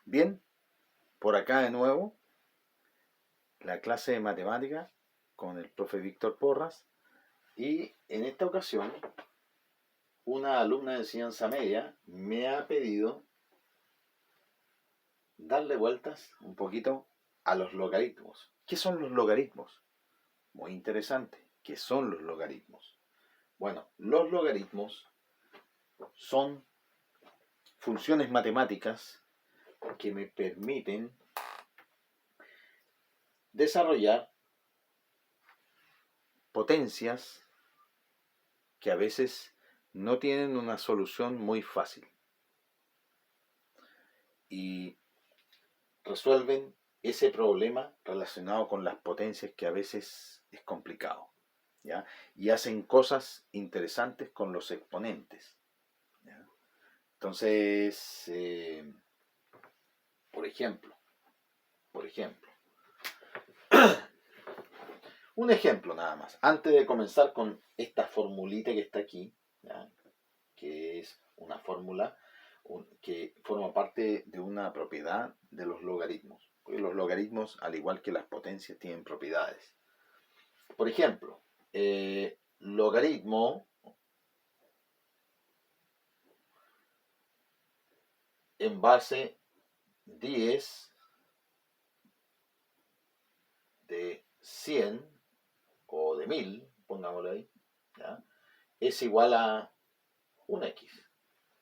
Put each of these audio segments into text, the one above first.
Bien, por acá de nuevo, la clase de matemática con el profe Víctor Porras y en esta ocasión una alumna de enseñanza media me ha pedido darle vueltas un poquito a los logaritmos. ¿Qué son los logaritmos? Muy interesante. ¿Qué son los logaritmos? Bueno, los logaritmos son funciones matemáticas que me permiten desarrollar potencias que a veces no tienen una solución muy fácil y resuelven ese problema relacionado con las potencias que a veces es complicado, ¿ya? Y hacen cosas interesantes con los exponentes, ¿ya? Entonces, por ejemplo, un ejemplo nada más, antes de comenzar con esta formulita que está aquí, ¿ya? Que es una fórmula que forma parte de una propiedad de los logaritmos. Porque los logaritmos, al igual que las potencias, tienen propiedades. Por ejemplo, logaritmo en base 10 de 100 o de 1000, pongámoslo ahí, ¿ya? Es igual a un X,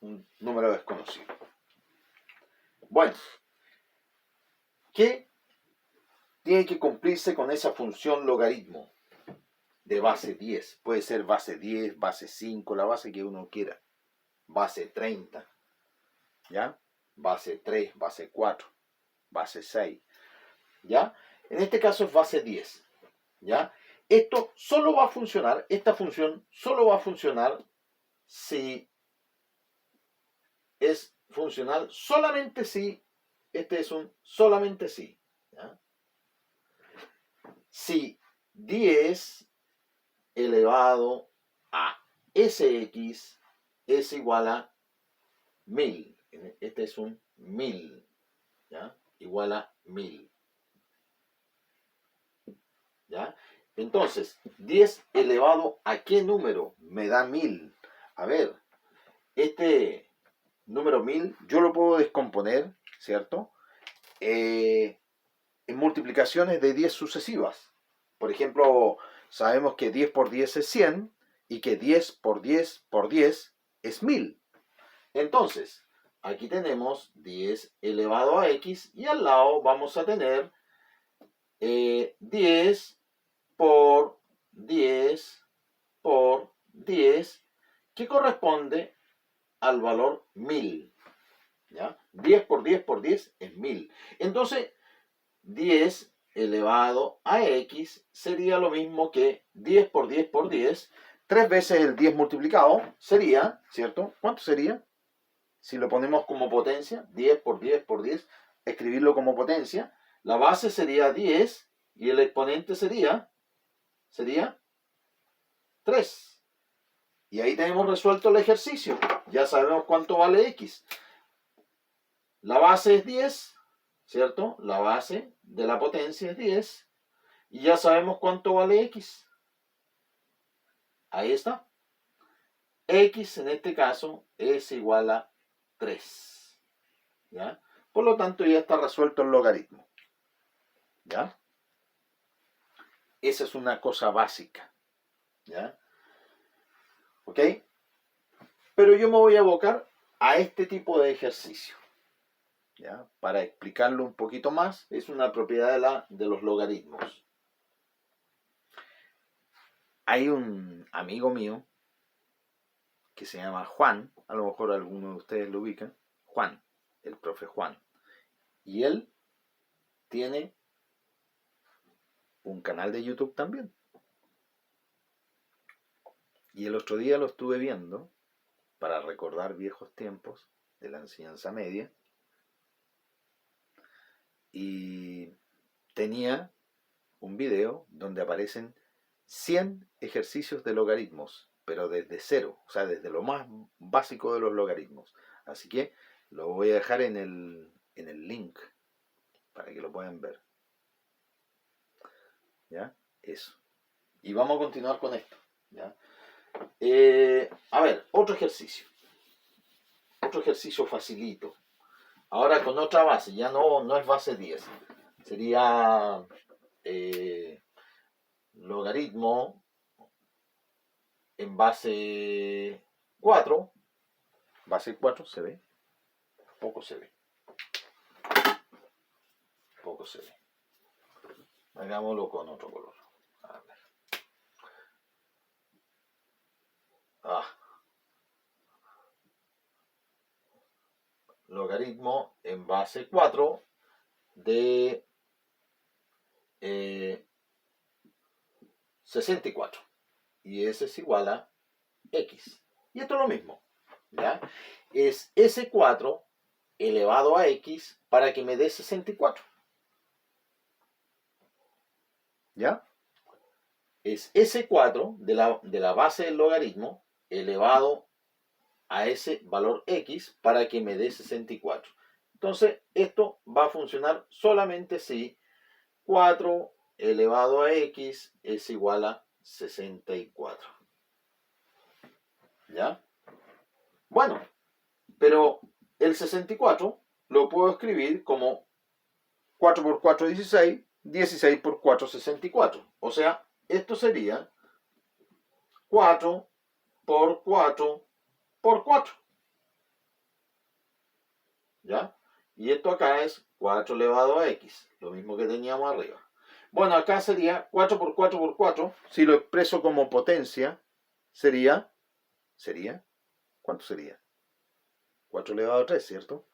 un número desconocido. Bueno, ¿qué tiene que cumplirse con esa función logaritmo de base 10? Puede ser base 10, base 5, la base que uno quiera. Base 30, ¿ya? Base 3, base 4, base 6, ¿ya? En este caso es base 10, ¿ya? Esto solo va a funcionar, esta función solo va a funcionar si es funcional solamente si, este es un solamente si, ¿ya? Si 10 elevado a sx es igual a 1000. Este es un 1000, ¿ya? Igual a 1000, ¿ya? Entonces, 10 elevado a ¿qué número? Me da 1000. A ver, este número 1000 yo lo puedo descomponer, ¿cierto? En multiplicaciones de 10 sucesivas. Por ejemplo, sabemos que 10 por 10 es 100 y que 10 por 10 por 10 es 1000. Entonces, aquí tenemos 10 elevado a x y al lado vamos a tener 10 por 10 por 10, que corresponde al valor 1000, ¿ya? 10 por 10 por 10 es 1000. Entonces, 10 elevado a x sería lo mismo que 10 por 10 por 10. 3 veces el 10 multiplicado sería, ¿cierto? ¿Cuánto sería? Si lo ponemos como potencia, 10 por 10 por 10, escribirlo como potencia, la base sería 10 y el exponente sería 3. Y ahí tenemos resuelto el ejercicio. Ya sabemos cuánto vale x. La base es 10, ¿cierto? La base de la potencia es 10. Y ya sabemos cuánto vale x. Ahí está. X en este caso es igual a 3. ¿Ya? Por lo tanto, ya está resuelto el logaritmo. ¿Ya? Esa es una cosa básica. ¿Ya? ¿Ok? Pero yo me voy a abocar a este tipo de ejercicio, ¿ya? Para explicarlo un poquito más, es una propiedad de los logaritmos. Hay un amigo mío que se llama Juan, a lo mejor alguno de ustedes lo ubican, Juan, el profe Juan. Y él tiene un canal de YouTube también. Y el otro día lo estuve viendo para recordar viejos tiempos de la enseñanza media. Y tenía un video donde aparecen 100 ejercicios de logaritmos, pero desde cero, o sea, desde lo más básico de los logaritmos. Así que lo voy a dejar en el link para que lo puedan ver. ¿Ya? Eso. Y vamos a continuar con esto. ¿Ya? A ver, otro ejercicio. Otro ejercicio facilito. Ahora con otra base, ya no es base 10. Sería logaritmo en base 4. Base 4 se ve. Poco se ve. Poco se ve. Hagámoslo con otro color. A ver. Logaritmo en base 4 de 64. Y ese es igual a x. Y esto es lo mismo. ¿Ya? Es S4 elevado a x para que me dé 64. ¿Ya? Es S4 de la base del logaritmo elevado a ese valor x para que me dé 64. Entonces, esto va a funcionar solamente si 4 elevado a x es igual a 64. ¿Ya? Bueno, pero el 64 lo puedo escribir como 4 por 4, 16, 16 por 4, 64. O sea, esto sería 4 por 4 por 4. ¿Ya? Y esto acá es 4 elevado a x, lo mismo que teníamos arriba. Bueno, acá sería 4 por 4 por 4. Si lo expreso como potencia, sería, ¿cuánto sería? 4 elevado a 3, ¿cierto?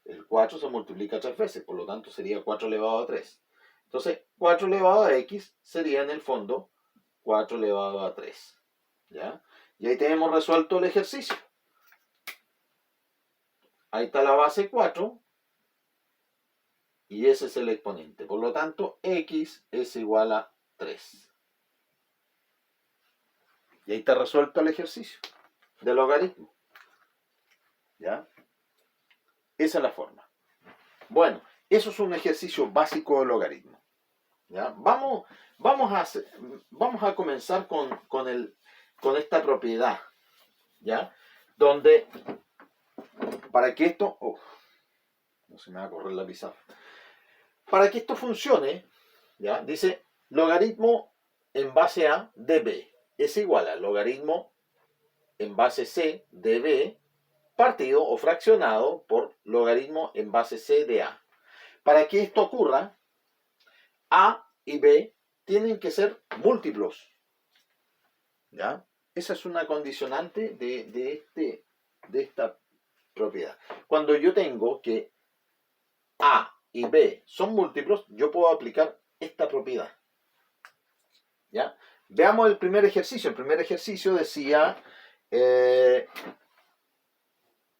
El 4 se multiplica 3 veces, por lo tanto sería 4 elevado a 3. Entonces, 4 elevado a x sería en el fondo 4 elevado a 3. ¿Ya? Y ahí tenemos resuelto el ejercicio. Ahí está la base 4 y ese es el exponente. Por lo tanto, x es igual a 3. Y ahí está resuelto el ejercicio de logaritmo. ¿Ya? Esa es la forma. Bueno, eso es un ejercicio básico de logaritmo. ¿Ya? Vamos a comenzar con esta propiedad. ¿Ya? Donde, para que esto... no se me va a correr la pizarra. Para que esto funcione, ¿ya? Dice logaritmo en base a de b es igual a logaritmo en base c de b partido o fraccionado por logaritmo en base c de a. Para que esto ocurra, a y b tienen que ser múltiplos. ¿Ya? Esa es una condicionante de esta propiedad. Cuando yo tengo que a y b son múltiplos, yo puedo aplicar esta propiedad. ¿Ya? Veamos el primer ejercicio. El primer ejercicio decía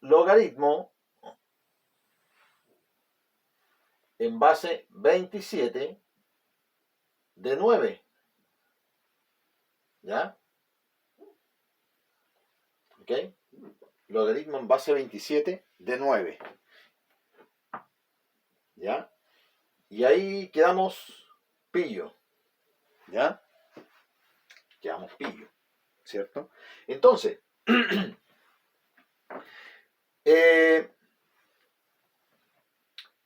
logaritmo en base 27 de 9. ¿Ya? ¿Ok? Logaritmo en base 27 de 9. ¿Ya? Y ahí quedamos pillo. ¿Ya? Quedamos pillo. ¿Cierto? Entonces,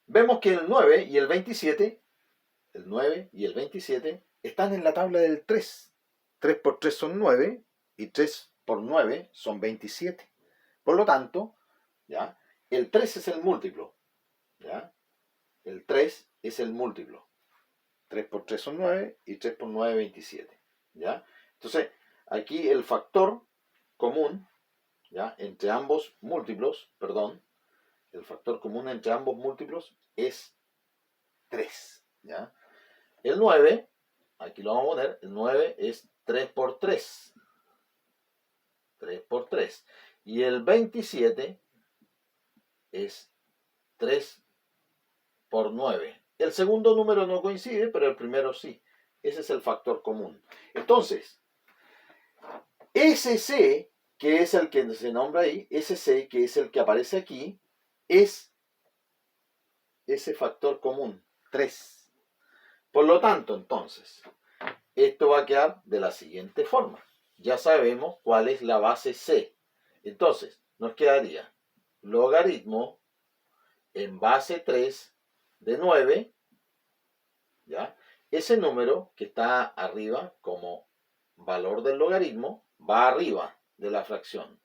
vemos que el 9 y el 27, el 9 y el 27, están en la tabla del 3. 3 por 3 son 9 y 3 por 9 son 27. Por lo tanto, ¿ya? El 3 es el múltiplo. ¿Ya? El 3 es el múltiplo. 3 por 3 son 9 y 3 por 9, 27. ¿Ya? Entonces, aquí el factor común, ¿ya? Entre ambos múltiplos, el factor común entre ambos múltiplos es 3. ¿Ya? El 9, aquí lo vamos a poner, el 9 es 3 por 3. 3 por 3. Y el 27 es 3 por 9. El segundo número no coincide, pero el primero sí. Ese es el factor común. Entonces, ese C, que es el que se nombra ahí, ese C, que es el que aparece aquí, es ese factor común, 3. Por lo tanto, entonces, esto va a quedar de la siguiente forma. Ya sabemos cuál es la base c. Entonces, nos quedaría logaritmo en base 3 de 9, ¿ya? Ese número que está arriba como valor del logaritmo va arriba de la fracción,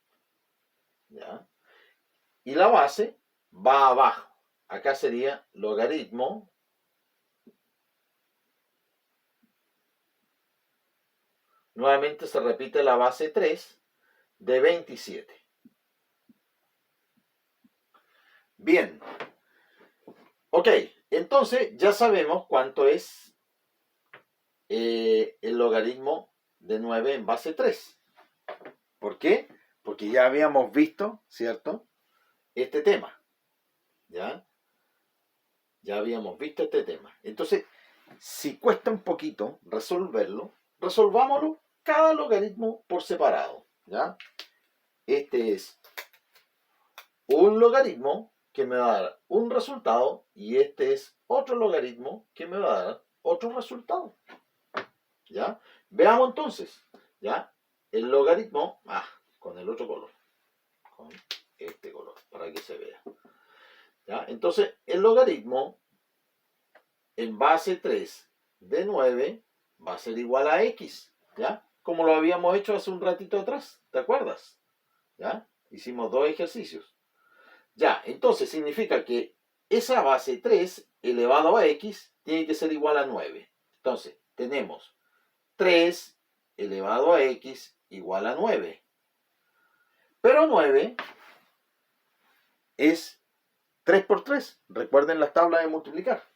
¿ya? Y la base va abajo. Acá sería logaritmo nuevamente se repite la base 3 de 27. Bien. Ok, entonces ya sabemos cuánto es el logaritmo de 9 en base 3. ¿Por qué? Porque ya habíamos visto, ¿cierto? Este tema. ¿Ya? Ya habíamos visto este tema. Entonces, si cuesta un poquito resolverlo, resolvámoslo cada logaritmo por separado. ¿Ya? Este es un logaritmo que me va a dar un resultado y este es otro logaritmo que me va a dar otro resultado. ¿Ya? Veamos entonces, ¿ya? El logaritmo, con el otro color, con este color, para que se vea. ¿Ya? Entonces, el logaritmo en base 3 de 9 va a ser igual a x, ¿ya? Como lo habíamos hecho hace un ratito atrás, ¿te acuerdas? ¿Ya? Hicimos dos ejercicios. Ya, entonces significa que esa base 3 elevado a x tiene que ser igual a 9. Entonces, tenemos 3 elevado a x igual a 9. Pero 9 es 3 por 3. Recuerden las tablas de multiplicar.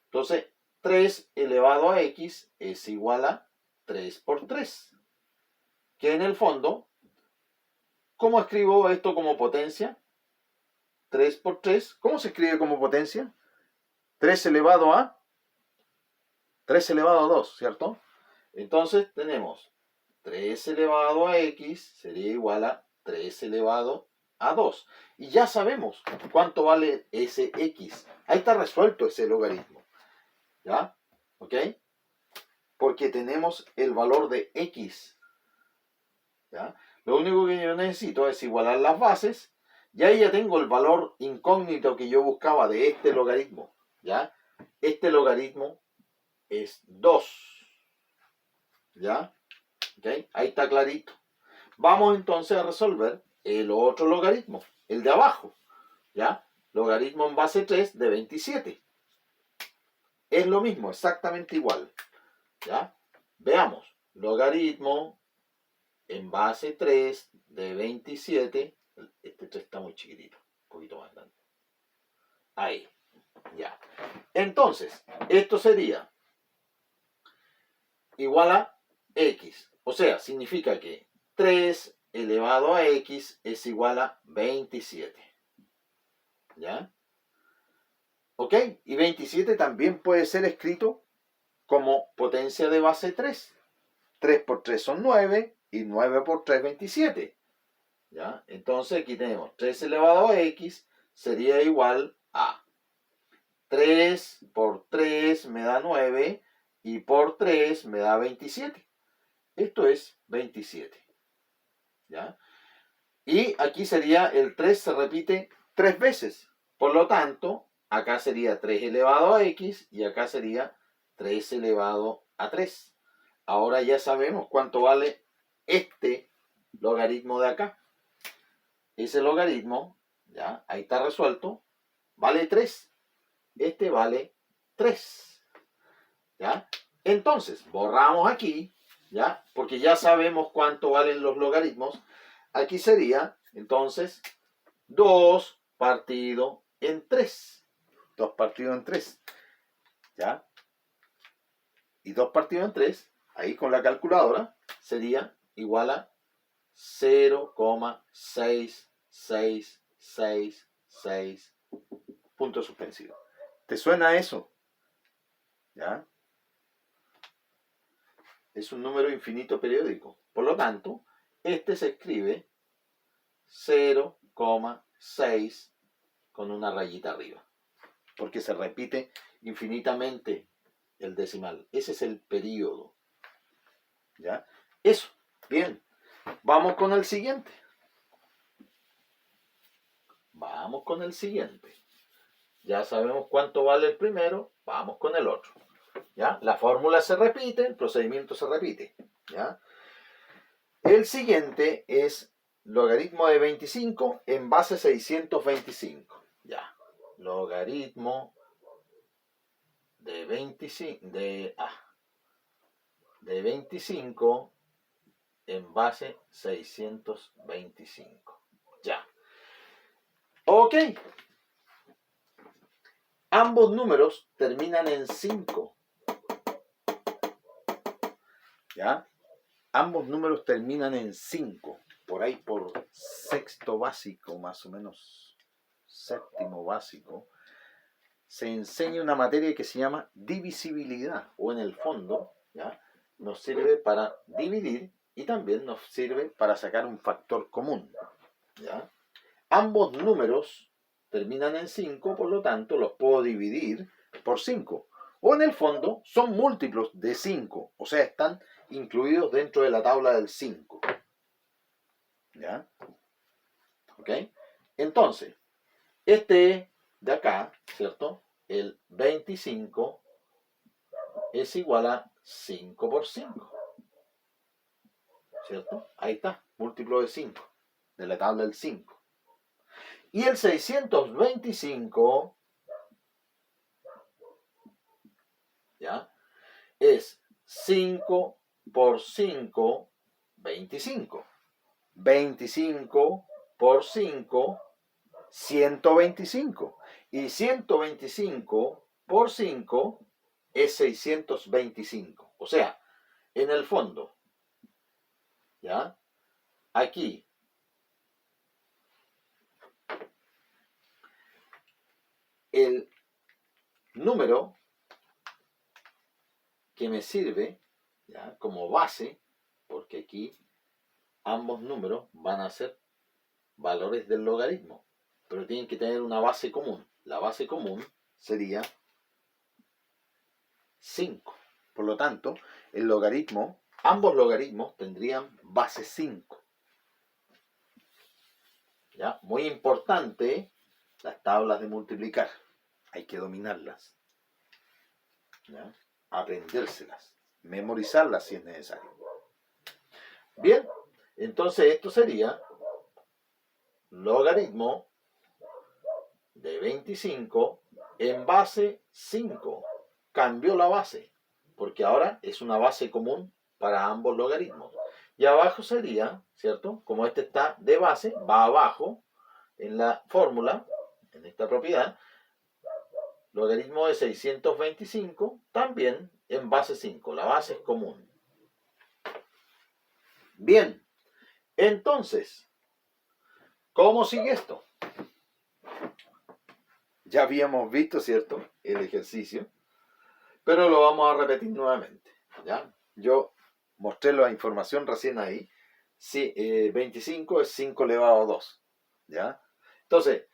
Entonces, 3 elevado a x es igual a 3 por 3. Que en el fondo, ¿cómo escribo esto como potencia? 3 por 3. ¿Cómo se escribe como potencia? 3 elevado a 2, ¿cierto? Entonces tenemos 3 elevado a x sería igual a 3 elevado a 2. Y ya sabemos cuánto vale ese x. Ahí está resuelto ese logaritmo. ¿Ya? ¿Ok? Porque tenemos el valor de x. ¿Ya? Lo único que yo necesito es igualar las bases. Y ahí ya tengo el valor incógnito que yo buscaba de este logaritmo. ¿Ya? Este logaritmo es 2. ¿Ya? ¿Okay? Ahí está clarito. Vamos entonces a resolver el otro logaritmo, el de abajo. ¿Ya? Logaritmo en base 3 de 27. Es lo mismo, exactamente igual. ¿Ya? Veamos. Logaritmo en base 3 de 27. Este 3 está muy chiquitito. Un poquito más grande. Ahí. Ya. Entonces, esto sería igual a x. O sea, significa que 3 elevado a x es igual a 27. ¿Ya? ¿Ok? Y 27 también puede ser escrito como potencia de base 3. 3 por 3 son 9 y 9 por 3, 27. ¿Ya? Entonces aquí tenemos 3 elevado a x sería igual a 3 por 3 me da 9 y por 3 me da 27. Esto es 27. ¿Ya? Y aquí sería el 3 se repite 3 veces. Por lo tanto, acá sería 3 elevado a x y acá sería 3 elevado a 3. Ahora ya sabemos cuánto vale este logaritmo de acá. Ese logaritmo, ya, ahí está resuelto, vale 3. Este vale 3. ¿Ya? Entonces, borramos aquí, ¿ya? Porque ya sabemos cuánto valen los logaritmos. Aquí sería, entonces, 2 partido en 3. 2 partido en 3. ¿Ya? Y 2 partido en 3, ahí con la calculadora, sería igual a 0,6666 puntos suspensivos. ¿Te suena eso? ¿Ya? Es un número infinito periódico. Por lo tanto, este se escribe 0,6 con una rayita arriba. porque se repite infinitamente el decimal. Ese es el período. ¿Ya? Eso. Bien. Vamos con el siguiente. Vamos con el siguiente. Ya sabemos cuánto vale el primero, vamos con el otro. ¿Ya? La fórmula se repite, el procedimiento se repite. ¿Ya? El siguiente es logaritmo de 25 en base 625. Ya. Logaritmo de 25 en base 625. Ya. Ok. Ambos números terminan en 5. ¿Ya? Ambos números terminan en 5. Por ahí por sexto básico, más o menos séptimo básico, se enseña una materia que se llama divisibilidad, o en el fondo, ¿ya? Nos sirve para dividir y también nos sirve para sacar un factor común. ¿Ya? Ambos números terminan en 5, por lo tanto los puedo dividir por 5. O en el fondo son múltiplos de 5, o sea, están incluidos dentro de la tabla del 5. ¿Ya? ¿Ok? Entonces, este de acá, ¿cierto? El 25 es igual a 5 por 5. ¿Cierto? Ahí está, múltiplo de 5, de la tabla del 5. Y el 625, ¿ya? Es 5 por 5, 25. 25 por 5, 125. Y 125 por 5 es 625. O sea, en el fondo, ¿ya? Aquí, el número que me sirve, ¿ya? Como base, porque aquí ambos números van a ser valores del logaritmo, pero tienen que tener una base común. La base común sería 5. Por lo tanto, el logaritmo, ambos logaritmos tendrían base 5. ¿Ya? Muy importante las tablas de multiplicar. Hay que dominarlas. ¿Ya? Aprendérselas. Memorizarlas si es necesario. Bien, entonces esto sería logaritmo de 25 en base 5. Cambió la base, porque ahora es una base común para ambos logaritmos. Y abajo sería, ¿cierto? Como este está de base, va abajo en la fórmula, en esta propiedad, logaritmo de 625, también en base 5. La base es común. Bien, entonces, ¿cómo sigue esto? Ya habíamos visto, ¿cierto?, el ejercicio, pero lo vamos a repetir nuevamente. ¿Ya? Yo mostré la información recién ahí. Sí, 25 es 5 elevado a 2. ¿Ya? Entonces,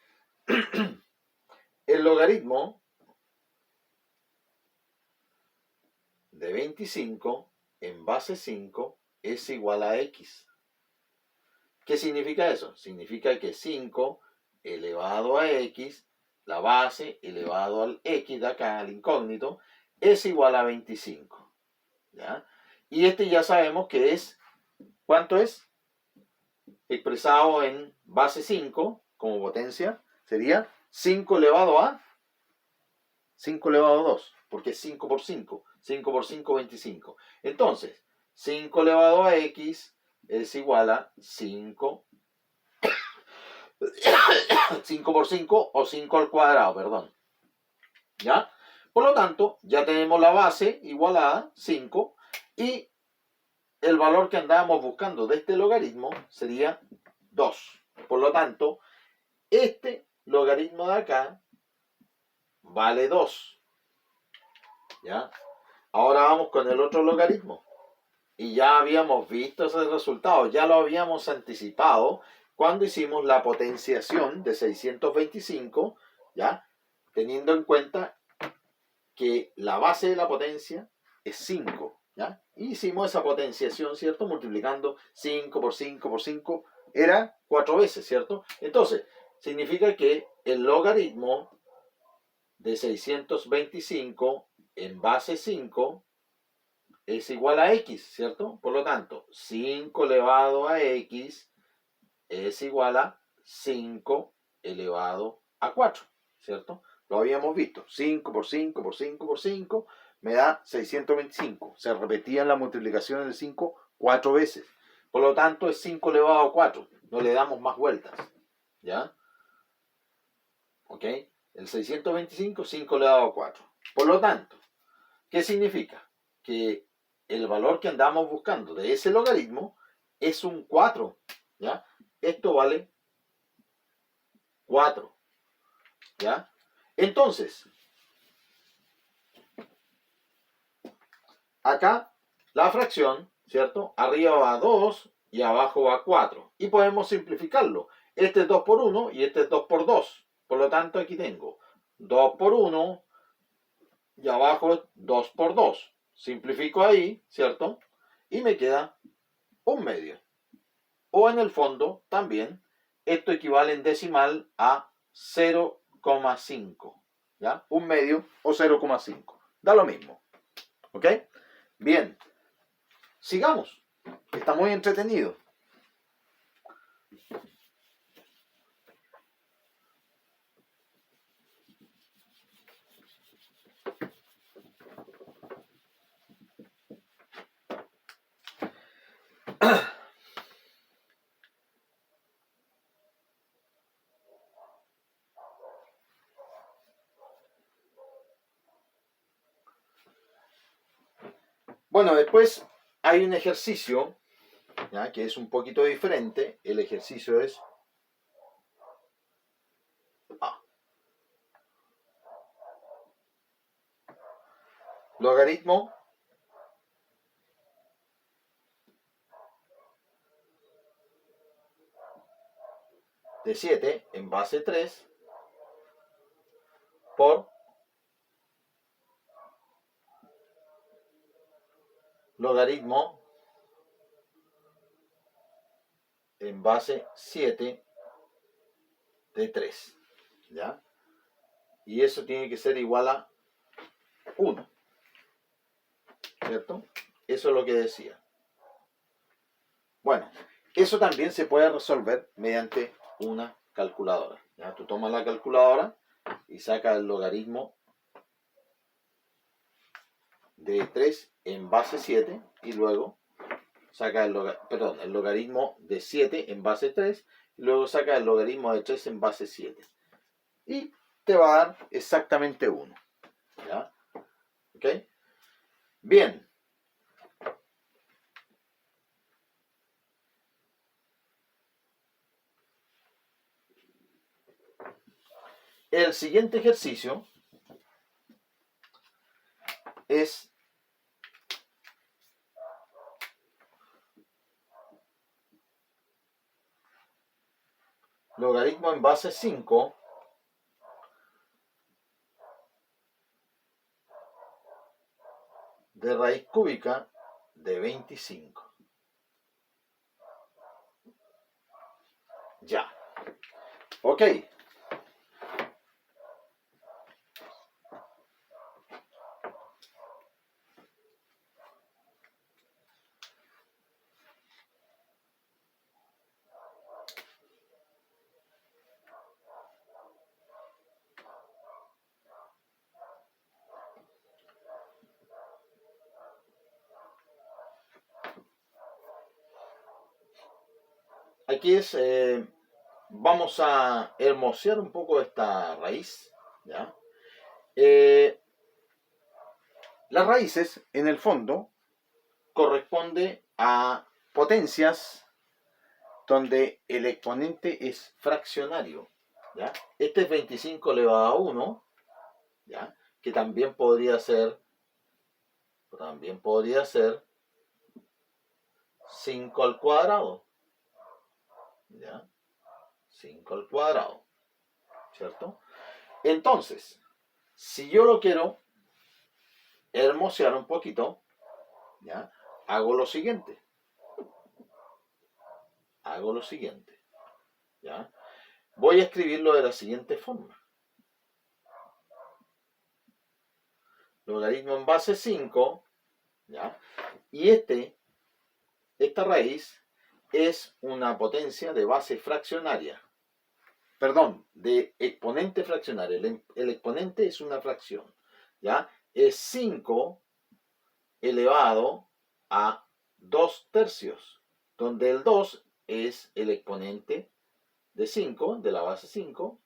el logaritmo de 25 en base 5 es igual a x. ¿Qué significa eso? Significa que 5 elevado a x, la base elevado al x de acá, al incógnito, es igual a 25. ¿Ya? Y este ya sabemos que es, ¿cuánto es? Expresado en base 5 como potencia, sería 5 elevado a 2, porque es 5 por 5. 5 por 5, 25. Entonces, 5 elevado a x es igual a 5 por 5 o 5 al cuadrado, perdón. ¿Ya? Por lo tanto, ya tenemos la base igualada, 5, y el valor que andábamos buscando de este logaritmo sería 2. Por lo tanto, este logaritmo de acá vale 2. ¿Ya? Ahora vamos con el otro logaritmo. Y ya habíamos visto ese resultado, ya lo habíamos anticipado cuando hicimos la potenciación de 625, ¿ya? teniendo en cuenta que la base de la potencia es 5, ¿ya? Y hicimos esa potenciación, ¿cierto? Multiplicando 5 por 5 por 5, era 4 veces, ¿cierto? Entonces, significa que el logaritmo de 625 en base 5 es igual a x, ¿cierto? Por lo tanto, 5 elevado a x es igual a 5 elevado a 4, ¿cierto? Lo habíamos visto. 5 por 5 por 5 por 5 me da 625. Se repetían las multiplicaciones de 5 4 veces. Por lo tanto, es 5 elevado a 4. No le damos más vueltas. ¿Ya? ¿Ok? El 625, 5 elevado a 4. Por lo tanto, ¿qué significa? Que el valor que andamos buscando de ese logaritmo es un 4. ¿Ya? Esto vale 4. ¿Ya? Entonces, acá la fracción, ¿cierto? Arriba va 2 y abajo va 4. Y podemos simplificarlo. Este es 2 por 1 y este es 2 por 2. Por lo tanto, aquí tengo 2 por 1 y abajo es 2 por 2. Simplifico ahí, ¿cierto? Y me queda un medio. O en el fondo, también, esto equivale en decimal a 0,5. ¿Ya? Un medio o 0,5. Da lo mismo. ¿Ok? Bien. Sigamos. Está muy entretenido. Bueno, después hay un ejercicio, ¿ya? Que es un poquito diferente. El ejercicio es logaritmo de 7 en base 3 por logaritmo en base 7 de 3. ¿Ya? Y eso tiene que ser igual a 1. ¿Cierto? Eso es lo que decía. Bueno, eso también se puede resolver mediante una calculadora. ¿Ya? Tú tomas la calculadora y sacas el logaritmo de 3 en base 7 y luego saca el logaritmo de 7 en base 3 y luego saca el logaritmo de 3 en base 7. Y te va a dar exactamente 1. ¿Ya? ¿Ok? Bien. El siguiente ejercicio es logaritmo en base 5 de raíz cúbica de 25. Ya. Ok. Aquí vamos a hermosear un poco esta raíz. ¿Ya? Las raíces, en el fondo, corresponde a potencias donde el exponente es fraccionario. ¿Ya? Este es 25 elevado a 1, ¿ya? Que también podría ser 5 al cuadrado. ¿Ya? 5 al cuadrado. ¿Cierto? Entonces, Si yo lo quiero hermosear un poquito, ¿ya? Hago lo siguiente. ¿Ya? Voy a escribirlo de la siguiente forma. Logaritmo en base 5, ¿ya? Y esta raíz es una potencia de base fraccionaria. Perdón, de exponente fraccionaria. El exponente es una fracción, ¿ya? Es 5 elevado a 2 tercios, donde el 2 es el exponente de 5, de la base 5,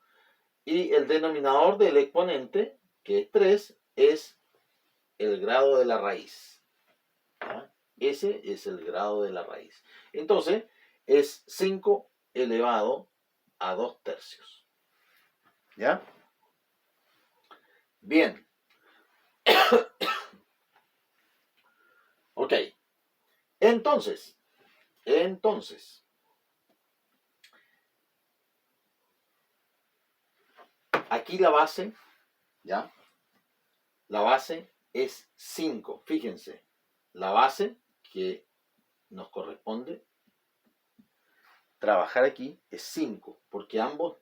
y el denominador del exponente, que es 3, es el grado de la raíz. ¿Ya? Ese es el grado de la raíz. Entonces, es 5 elevado a 2 tercios. ¿Ya? Bien. Ok. Entonces, aquí la base, ¿ya? La base es 5. Fíjense, la base que nos corresponde trabajar aquí es 5, porque ambos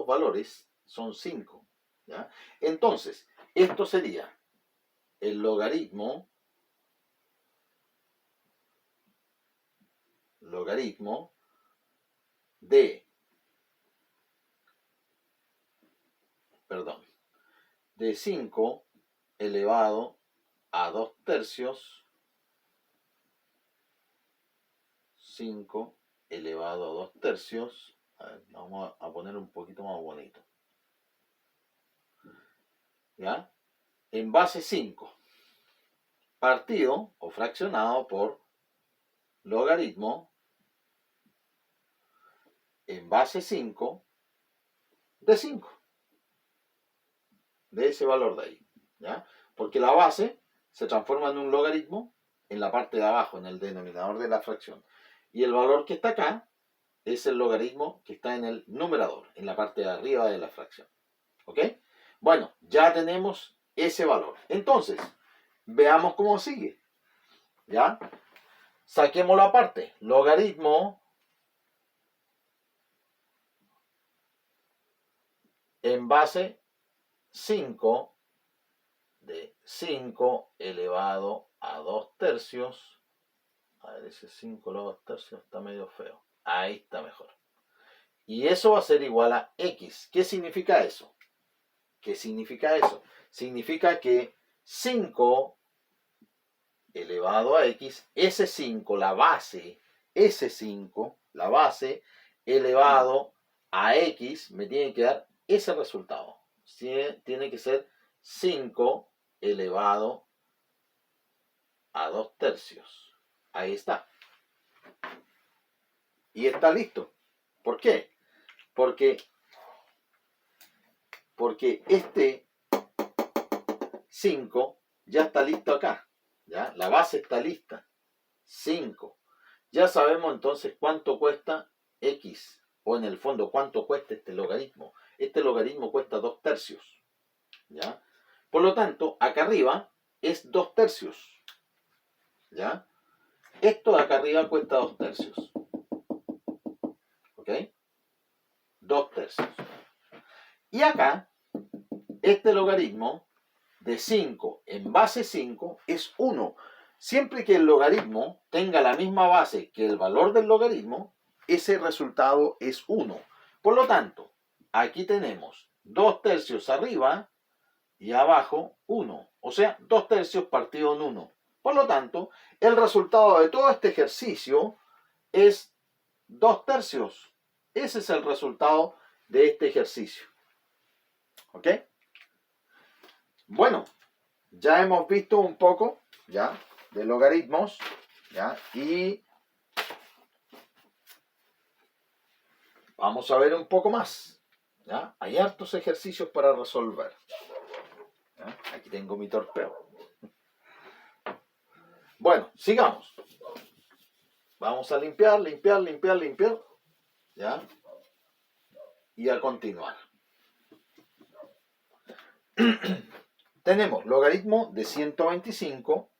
valores son 5. ¿Ya? Entonces, esto sería el logaritmo de, de 5 elevado a 2 tercios, 5 elevado a 2 tercios, a ver, vamos a poner un poquito más bonito, ¿ya? En base 5, partido o fraccionado por logaritmo en base 5 de 5, de ese valor de ahí, ¿ya? Porque la base se transforma en un logaritmo en la parte de abajo, en el denominador de la fracción. Y el valor que está acá es el logaritmo que está en el numerador, en la parte de arriba de la fracción. ¿Ok? Bueno, ya tenemos ese valor. Entonces, veamos cómo sigue. ¿Ya? Saquemos la parte. Logaritmo en base 5 de 5 elevado a 2 tercios. A ver, ese 5 elevado a 2 tercios está medio feo. Ahí está mejor. Y eso va a ser igual a x. ¿Qué significa eso? ¿Qué significa eso? Significa que 5 elevado a x, ese 5, la base, ese 5, la base, elevado a x, me tiene que dar ese resultado. Tiene que ser 5 elevado a 2 tercios. Ahí está. Y está listo. ¿Por qué? Porque este 5 ya está listo acá. ¿Ya? La base está lista. 5. Ya sabemos entonces cuánto cuesta x, o en el fondo cuánto cuesta este logaritmo. Este logaritmo cuesta 2 tercios. ¿Ya? Por lo tanto, acá arriba es 2 tercios. ¿Ya? Esto de acá arriba cuesta 2 tercios. ¿Ok? 2 tercios. Y acá, este logaritmo de 5 en base 5 es 1. Siempre que el logaritmo tenga la misma base que el valor del logaritmo, ese resultado es 1. Por lo tanto, aquí tenemos 2 tercios arriba y abajo 1. O sea, 2 tercios partido en 1. Por lo tanto, el resultado de todo este ejercicio es 2 tercios. Ese es el resultado de este ejercicio. ¿Ok? Bueno, ya hemos visto un poco, ¿ya?, de logaritmos, ¿ya? Y vamos a ver un poco más, ¿ya? Hay hartos ejercicios para resolver. ¿Ya? Aquí tengo mi torpeo. Bueno, sigamos. Vamos a limpiar, ¿ya? Y a continuar. tenemos logaritmo de 125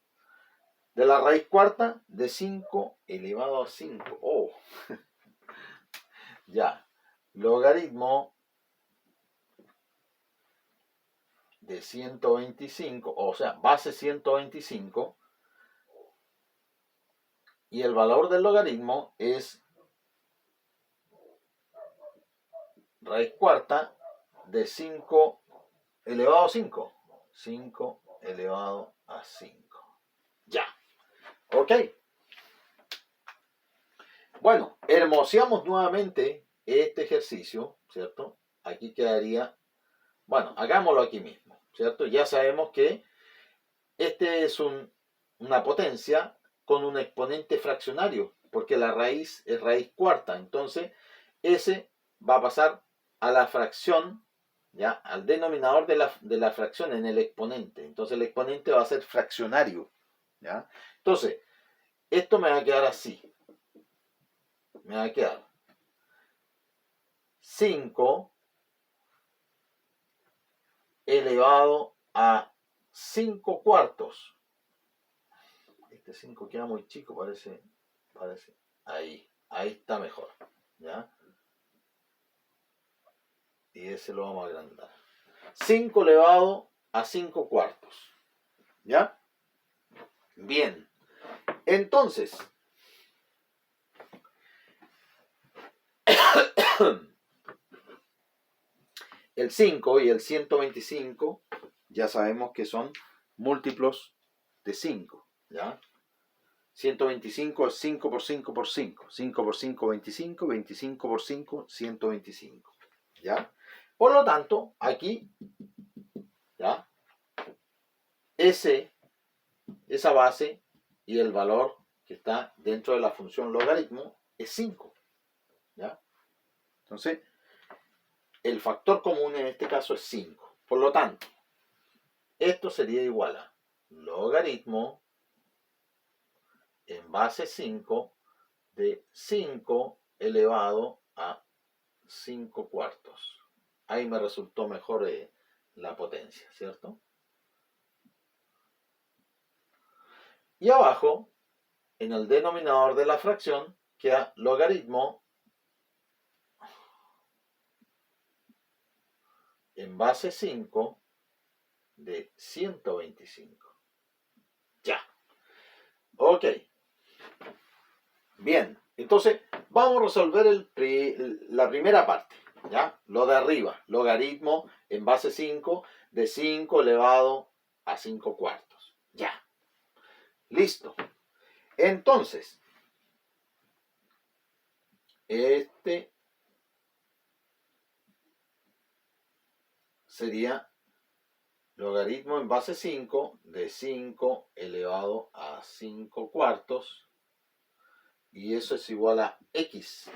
de la raíz cuarta de 5 elevado a 5. Oh, ya. Logaritmo de 125, o sea, base 125, y el valor del logaritmo es raíz cuarta de 5 elevado a 5. 5 elevado a 5. Ya. Ok. Bueno, hermoseamos nuevamente este ejercicio, ¿cierto? Aquí quedaría, bueno, hagámoslo aquí mismo, ¿cierto? Ya sabemos que este es una potencia con un exponente fraccionario, porque la raíz es raíz cuarta, entonces ese va a pasar a la fracción, ¿ya? Al denominador de la fracción en el exponente, entonces el exponente va a ser fraccionario, ¿ya? Entonces, esto me va a quedar así, me va a quedar 5 elevado a 5 cuartos. Este 5 queda muy chico, parece. Ahí está mejor. ¿Ya? Y ese lo vamos a agrandar. 5 elevado a 5 cuartos. ¿Ya? Bien. Entonces, el 5 y el 125 ya sabemos que son múltiplos de 5. ¿Ya? 125 es 5 por 5 por 5. 5 por 5, 25. 25 por 5, 125. ¿Ya? Por lo tanto, aquí, ¿ya? Esa base y el valor que está dentro de la función logaritmo es 5. ¿Ya? Entonces, el factor común en este caso es 5. Por lo tanto, esto sería igual a logaritmo en base 5 de 5 elevado a 5 cuartos. Ahí me resultó mejor la potencia, ¿cierto? Y abajo, en el denominador de la fracción, queda logaritmo en base 5 de 125. Ya. Ok. Bien. Entonces, vamos a resolver la primera parte. ¿Ya? Lo de arriba. Logaritmo en base 5 de 5 elevado a 5 cuartos. Ya. Listo. Entonces, este sería logaritmo en base 5 de 5 elevado a 5 cuartos. Y eso es igual a x